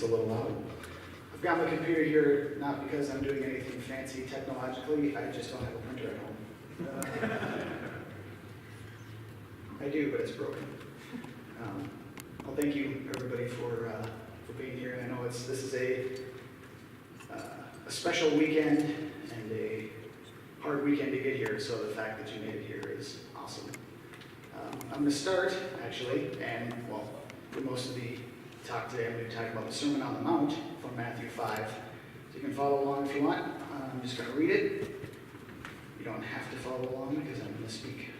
It's a little loud. I've got my computer here not because I'm doing anything fancy technologically, I just don't have a printer at home. I do, but it's broken. Well, thank you everybody for being here. I know this is a special weekend and a hard weekend to get here, so the fact that you made it here is awesome. I'm going to start, actually, and well, for most of the talk today, I'm going to talk about the Sermon on the Mount from Matthew 5. So you can follow along if you want. I'm just going to read it. You don't have to follow along because I'm going to speak.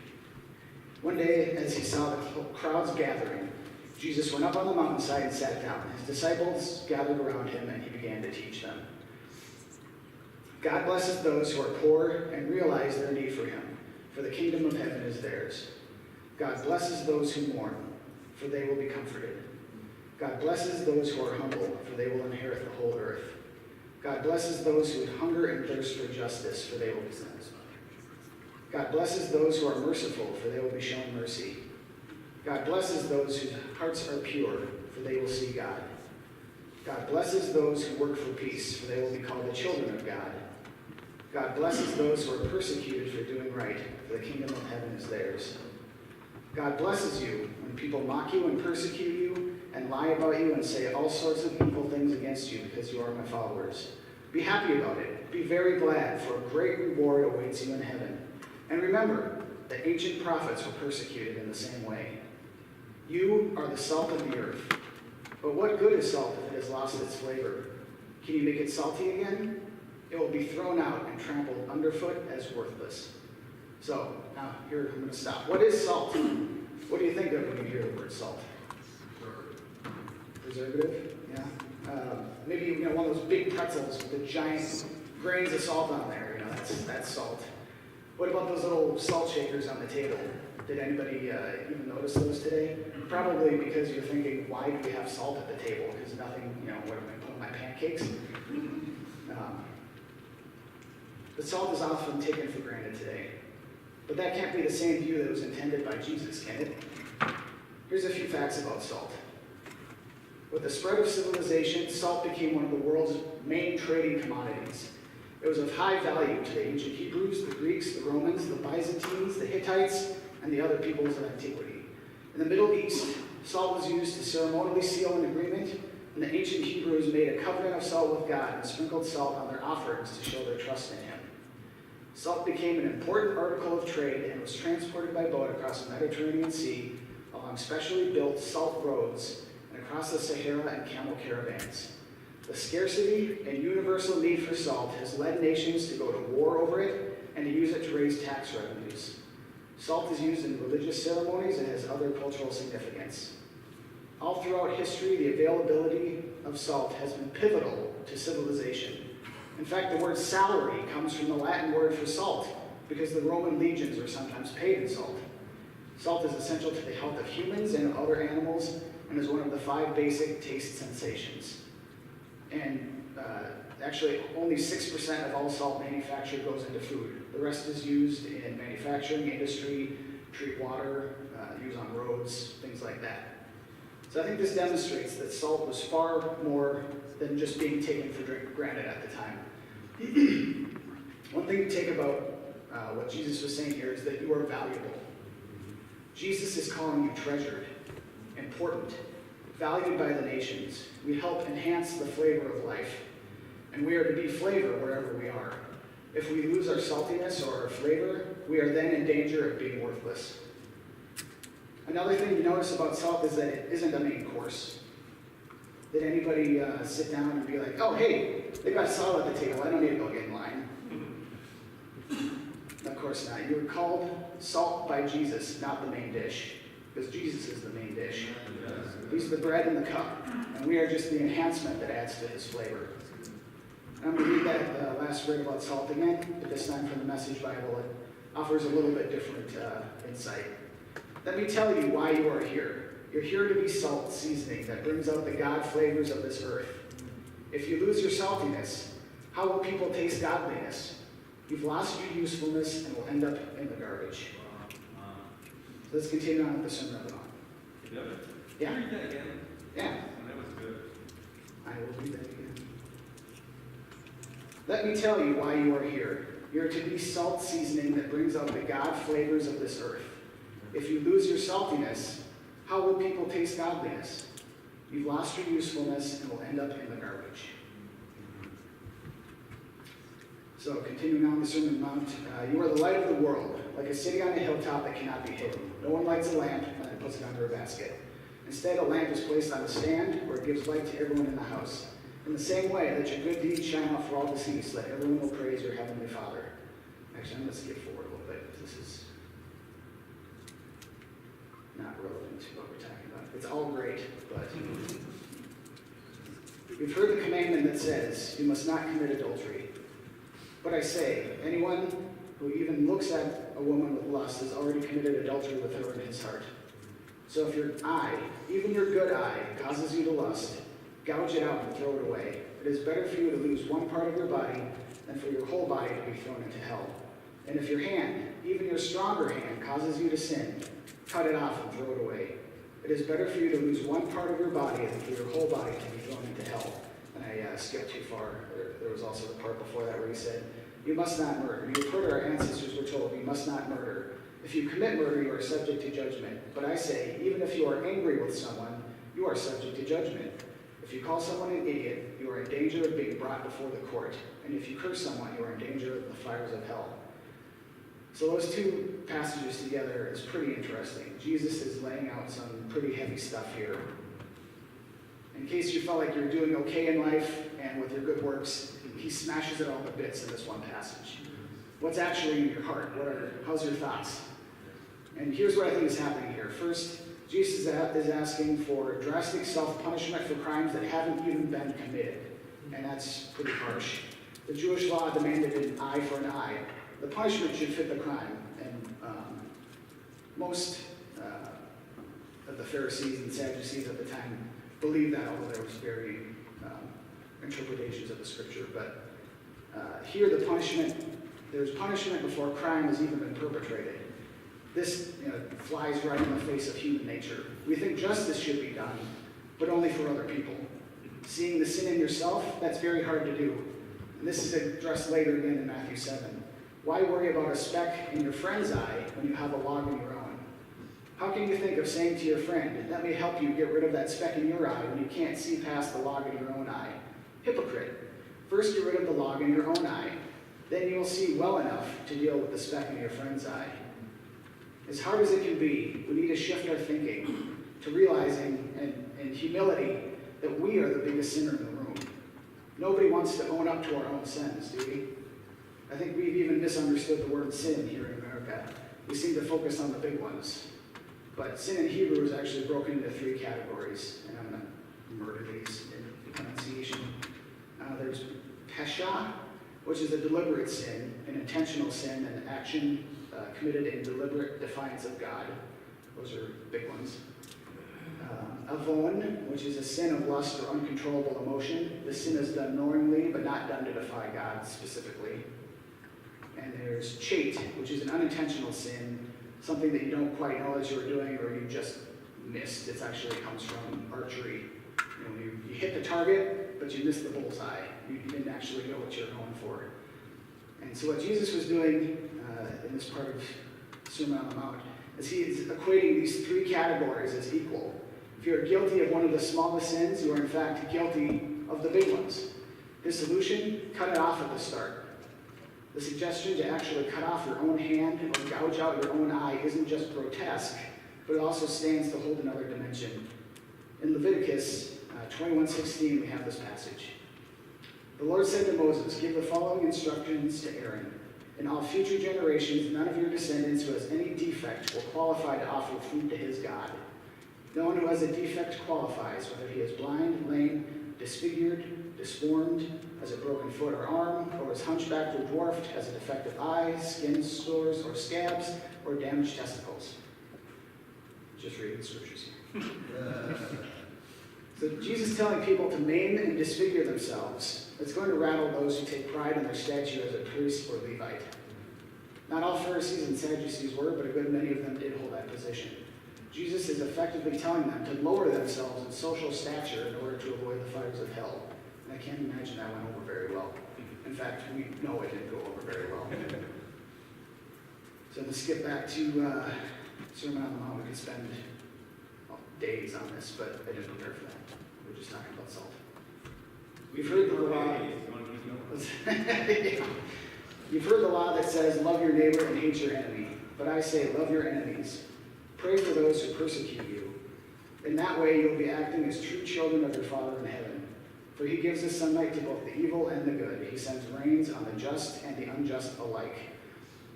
One day, as he saw the crowds gathering, Jesus went up on the mountainside and sat down. His disciples gathered around him, and he began to teach them. God blesses those who are poor and realize their need for him, for the kingdom of heaven is theirs. God blesses those who mourn, for they will be comforted. God blesses those who are humble, for they will inherit the whole earth. God blesses those who hunger and thirst for justice, for they will be satisfied. God blesses those who are merciful, for they will be shown mercy. God blesses those whose hearts are pure, for they will see God. God blesses those who work for peace, for they will be called the children of God. God blesses those who are persecuted for doing right, for the kingdom of heaven is theirs. God blesses you when people mock you and persecute you and lie about you and say all sorts of evil things against you because you are my followers. Be happy about it. Be very glad, for a great reward awaits you in heaven. And remember that ancient prophets were persecuted in the same way. You are the salt of the earth. But what good is salt if it has lost its flavor? Can you make it salty again? It will be thrown out and trampled underfoot as worthless. So, now here I'm going to stop. What is salt? What do you think of when you hear the word salt? Preservative? Yeah. Maybe one of those big pretzels with the giant grains of salt on there. That's salt. What about those little salt shakers on the table? Did anybody even notice those today? Probably because you're thinking, why do we have salt at the table? Because nothing, what am I going to put in my pancakes? But salt is often taken for granted today. But that can't be the same view that was intended by Jesus, can it? Here's a few facts about salt. With the spread of civilization, salt became one of the world's main trading commodities. It was of high value to the ancient Hebrews, the Greeks, the Romans, the Byzantines, the Hittites, and the other peoples of antiquity. In the Middle East, salt was used to ceremonially seal an agreement, and the ancient Hebrews made a covenant of salt with God and sprinkled salt on their offerings to show their trust in him. Salt became an important article of trade and was transported by boat across the Mediterranean Sea along specially built salt roads and across the Sahara and camel caravans. The scarcity and universal need for salt has led nations to go to war over it and to use it to raise tax revenues. Salt is used in religious ceremonies and has other cultural significance. All throughout history, the availability of salt has been pivotal to civilization. In fact, the word salary comes from the Latin word for salt, because the Roman legions were sometimes paid in salt. Salt is essential to the health of humans and other animals, and is one of the 5 basic taste sensations. And actually, only 6% of all salt manufactured goes into food. The rest is used in manufacturing, industry, treat water, use on roads, things like that. So I think this demonstrates that salt was far more than just being taken for granted at the time. One thing to take about what Jesus was saying here is that you are valuable. Jesus is calling you treasured, important, valued by the nations. We help enhance the flavor of life, and we are to be flavor wherever we are. If we lose our saltiness or our flavor, we are then in danger of being worthless. Another thing to notice about salt is that it isn't a main course. Did anybody sit down and be like, oh, hey, they got salt at the table, I don't need to go get in line? Of course not. You were called salt by Jesus, not the main dish, because Jesus is the main dish. He's the bread and the cup, and we are just the enhancement that adds to his flavor. And I'm going to read that last word about salt again, but this time from the Message Bible. It offers a little bit different insight. Let me tell you why you are here. You're here to be salt seasoning that brings out the God flavors of this earth. If you lose your saltiness, how will people taste godliness? You've lost your usefulness and will end up in the garbage. So let's continue on with the Sermon on the Mount. Yeah. Yeah. Read that again. Yeah. That was good. I will read that again. Let me tell you why you are here. You're to be salt seasoning that brings out the God flavors of this earth. If you lose your saltiness, how will people taste godliness? You've lost your usefulness and will end up in the garbage. So, continuing on the Sermon on the Mount, you are the light of the world, like a city on a hilltop that cannot be hidden. No one lights a lamp and then puts it under a basket. Instead, a lamp is placed on a stand where it gives light to everyone in the house. In the same way, let your good deeds shine out for all to see, so that everyone will praise your heavenly Father. Actually, I'm going to skip forward a little bit, because this is not relevant to what we're talking about. It's all great, but you've heard the commandment that says, you must not commit adultery. But I say, anyone who even looks at a woman with lust has already committed adultery with her in his heart. So if your eye, even your good eye, causes you to lust, gouge it out and throw it away. It is better for you to lose one part of your body than for your whole body to be thrown into hell. And if your hand, even your stronger hand, causes you to sin, cut it off and throw it away. It is better for you to lose one part of your body than for your whole body to be thrown into hell. And I skipped too far. There was also the part before that where he said, you must not murder. You've heard our ancestors were told, you must not murder. If you commit murder, you are subject to judgment. But I say, even if you are angry with someone, you are subject to judgment. If you call someone an idiot, you are in danger of being brought before the court. And if you curse someone, you are in danger of the fires of hell. So those two passages together is pretty interesting. Jesus is laying out some pretty heavy stuff here. In case you felt like you're doing okay in life and with your good works, he smashes it all to bits in this one passage. What's actually in your heart? How's your thoughts? And here's what I think is happening here. First, Jesus is asking for drastic self-punishment for crimes that haven't even been committed. And that's pretty harsh. The Jewish law demanded an eye for an eye. The punishment should fit the crime. And most of the Pharisees and Sadducees at the time believed that, although there was varying interpretations of the scripture. But here there's punishment before crime has even been perpetrated. This flies right in the face of human nature. We think justice should be done, but only for other people. Seeing the sin in yourself, that's very hard to do. And this is addressed later again in Matthew 7. Why worry about a speck in your friend's eye when you have a log in your own? How can you think of saying to your friend, let me help you get rid of that speck in your eye when you can't see past the log in your own eye? Hypocrite. First get rid of the log in your own eye. Then you will see well enough to deal with the speck in your friend's eye. As hard as it can be, we need to shift our thinking to realizing and humility that we are the biggest sinner in the room. Nobody wants to own up to our own sins, do we? I think we've even misunderstood the word sin here in America. We seem to focus on the big ones. But sin in Hebrew is actually broken into 3 categories, and I'm going to murder these in pronunciation. There's pesha, which is a deliberate sin, an intentional sin, an action committed in deliberate defiance of God. Those are big ones. Avon, which is a sin of lust or uncontrollable emotion. The sin is done knowingly, but not done to defy God specifically. And there's chait, which is an unintentional sin, something that you don't quite know as you're doing or you just missed. It actually comes from archery. You hit the target, but you missed the bullseye. You didn't actually know what you're going for. And so what Jesus was doing in this part of Sermon on the Mount is he is equating these 3 categories as equal. If you're guilty of one of the smallest sins, you are in fact guilty of the big ones. His solution, cut it off at the start. The suggestion to actually cut off your own hand or gouge out your own eye isn't just grotesque, but it also stands to hold another dimension. In Leviticus 21:16, we have this passage. The Lord said to Moses, give the following instructions to Aaron. In all future generations, none of your descendants who has any defect will qualify to offer food to his God. No one who has a defect qualifies, whether he is blind, lame, disfigured, disformed, has a broken foot or arm, or is hunchbacked or dwarfed, has a defective eye, skin sores or scabs, or damaged testicles. Just reading the scriptures here. So Jesus is telling people to maim and disfigure themselves. It's going to rattle those who take pride in their stature as a priest or Levite. Not all Pharisees and Sadducees were, but a good many of them did hold that position. Jesus is effectively telling them to lower themselves in social stature in order to avoid the fires of hell. And I can't imagine that went over very well. In fact, we know it didn't go over very well. So to skip back to Sermon on the Mount, we could spend days on this, but I didn't prepare for that. We're just talking about salt. We've heard the law. You've heard the law that says, love your neighbor and hate your enemy. But I say, love your enemies. Pray for those who persecute you. In that way, you'll be acting as true children of your Father in heaven. For he gives his sunlight to both the evil and the good. He sends rains on the just and the unjust alike.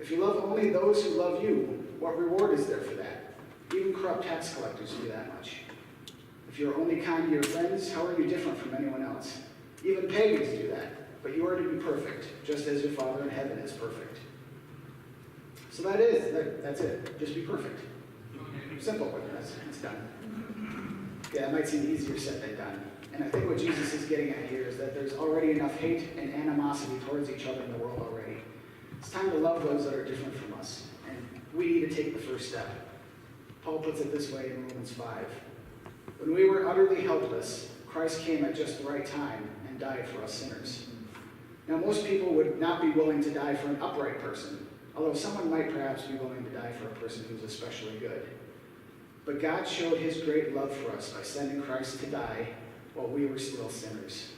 If you love only those who love you, what reward is there for that? Even corrupt tax collectors do that much. If you're only kind to your friends, how are you different from anyone else? Even pagans do that, but you are to be perfect, just as your Father in heaven is perfect. So that's it. Just be perfect. Simple, but it's done. Yeah, it might seem easier said than done. And I think what Jesus is getting at here is that there's already enough hate and animosity towards each other in the world already. It's time to love those that are different from us, and we need to take the first step. Paul puts it this way in Romans 5. When we were utterly helpless, Christ came at just the right time and died for us sinners. Now, most people would not be willing to die for an upright person, although someone might perhaps be willing to die for a person who's especially good. But God showed his great love for us by sending Christ to die while we were still sinners.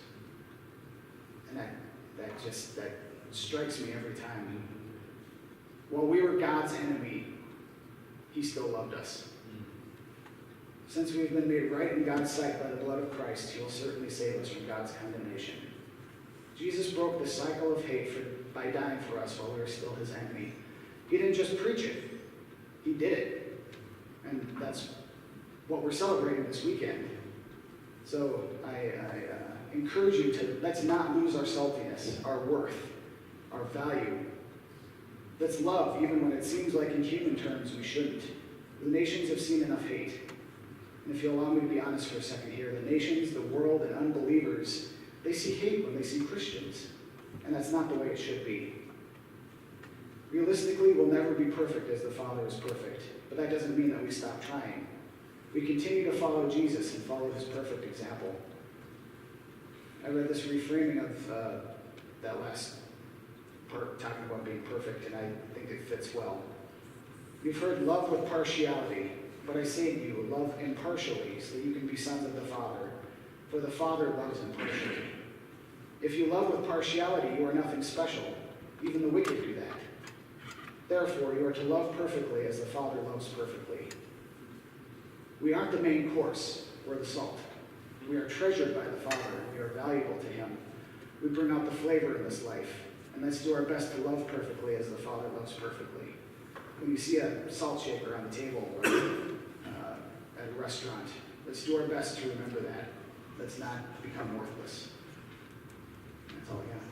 And that strikes me every time. While we were God's enemy, he still loved us. Since we have been made right in God's sight by the blood of Christ, he will certainly save us from God's condemnation. Jesus broke the cycle of hate by dying for us while we were still his enemy. He didn't just preach it, he did it. And that's what we're celebrating this weekend. So I encourage you to, let's not lose our saltiness, our worth, our value. Let's love, even when it seems like in human terms we shouldn't. The nations have seen enough hate. And if you'll allow me to be honest for a second here, the nations, the world, and unbelievers, they see hate when they see Christians. And that's not the way it should be. Realistically, we'll never be perfect as the Father is perfect. But that doesn't mean that we stop trying. We continue to follow Jesus and follow his perfect example. I read this reframing of that last part, talking about being perfect, and I think it fits well. You've heard love with partiality, but I say to you, love impartially, so that you can be sons of the Father. For the Father loves impartially. If you love with partiality, you are nothing special. Even the wicked do that. Therefore, you are to love perfectly as the Father loves perfectly. We aren't the main course, we're the salt. We are treasured by the Father, we are valuable to him. We bring out the flavor in this life, and let's do our best to love perfectly as the Father loves perfectly. When you see a salt shaker on the table or at a restaurant, let's do our best to remember that. Let's not become worthless. That's all I got.